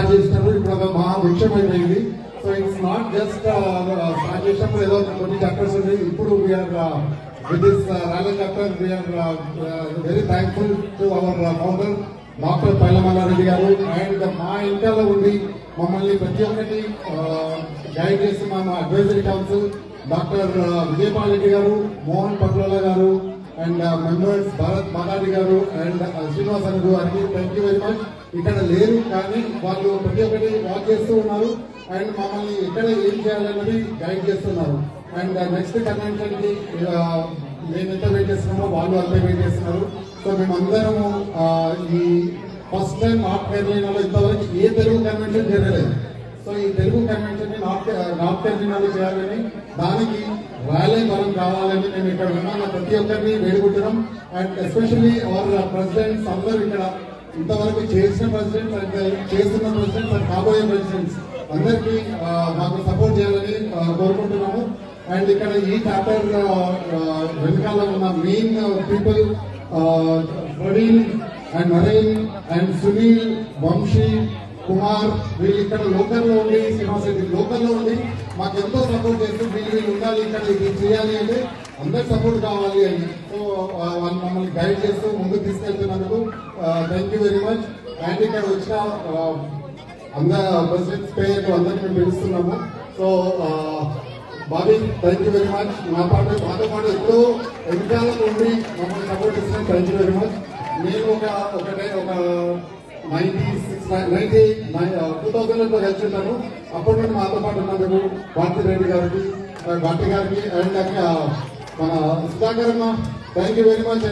Start చేసినారు. ఇప్పుడు ఒక మహా వృక్షం అయిపోయింది. So it's not just start చేసినప్పుడు ఏదో కొన్ని చాప్టర్స్ ఉంది. ఇప్పుడు we're with this rally chapter we're very thankful to our founder doctor Paila Malla Reddy గారు. అండ్ మా ఇంట్లో ఉండి మమ్మల్ని ప్రతి ఒక్కటి గైడ్ చేస్తున్న మా advisory council doctor Vijaypal Reddy గారు, మోహన్ పట్లోలా గారు, అండ్ మెంబర్స్ భారత్ మాతాడి గారు అండ్ శ్రీనివాస్ అన్న గారికి థ్యాంక్ యూ వెరీ మచ్. ఇక్కడ లేరు కానీ వాళ్ళు ప్రతి ఒక్కటి వాక్ చేస్తూ ఉన్నారు అండ్ మమ్మల్ని ఎక్కడ ఏం చేయాలన్నది గైడ్ చేస్తున్నారు. అండ్ నెక్స్ట్ కన్వెన్షన్ కి మేము ఎంత వెయిట్ చేస్తున్నామో వాళ్ళు అంతే వెయిట్ చేస్తున్నారు. సో మేమందరము ఈ ఫస్ట్ టైం నార్త్ కేరళలో ఇంతవరకు ఏ తెలుగు కన్వెన్షన్ జరగలేదు. సో ఈ తెలుగు కన్వెన్షన్ ని నార్త్ కేరళలో చేయాలని, దానికి ర్యాలీ బలం కావాలని మేము ఇక్కడ ఉన్న ప్రతి ఒక్కరిని వేడుకుంటున్నాం. అండ్ ఎస్పెషల్లీ అవర్ ప్రెసిడెంట్స్ అందరూ ఇక్కడ ఇంతవరకు చేసిన ప్రెసిడెంట్స్ అండ్ చేస్తున్న ప్రెసిడెంట్స్ అండ్ కాబోయే ప్రెసిడెంట్స్ అందరికీ మాకు సపోర్ట్ చేయాలని కోరుకుంటున్నాము. అండ్ ఇక్కడ ఈ చాప్టర్ వెనకాల ఉన్న main people Praveen and Naren and Sunil, Vamshi, Kumar, వీళ్ళు ఇక్కడ లోకల్లో ఉండి శ్రీనివాసరెడ్డి లోకల్లో ఉండి మాకు ఎంతో సపోర్ట్ చేస్తూ వీళ్ళు ఉండాలి, ఇక్కడ ఇది చేయాలి అంటే అందరు సపోర్ట్ కావాలి అని. సో వాళ్ళు మమ్మల్ని గైడ్ చేస్తూ ముందుకు తీసుకెళ్తున్నందుకు thank you very much. And ఇక్కడ వచ్చిన అందరు ప్రెసిడెంట్స్ పేరు అందరికీ మేము పిలుస్తున్నాము. So Bobby thank you very much. మాతో పాటు ఎప్పుడూ వెనకాల ఉండి మమ్మల్ని సపోర్ట్ ఇస్తున్నాం. Thank you very much. నేను ఒక 2000లో కలిసి ఉంటాను. అప్పటి నుండి మాతో పాటు ఉన్నందుకు భారతిరెడ్డి గారికి, భారతి గారికి అండ్ మన సుధాకర్ అమ్మ థ్యాంక్ యూ వెరీ మచ్.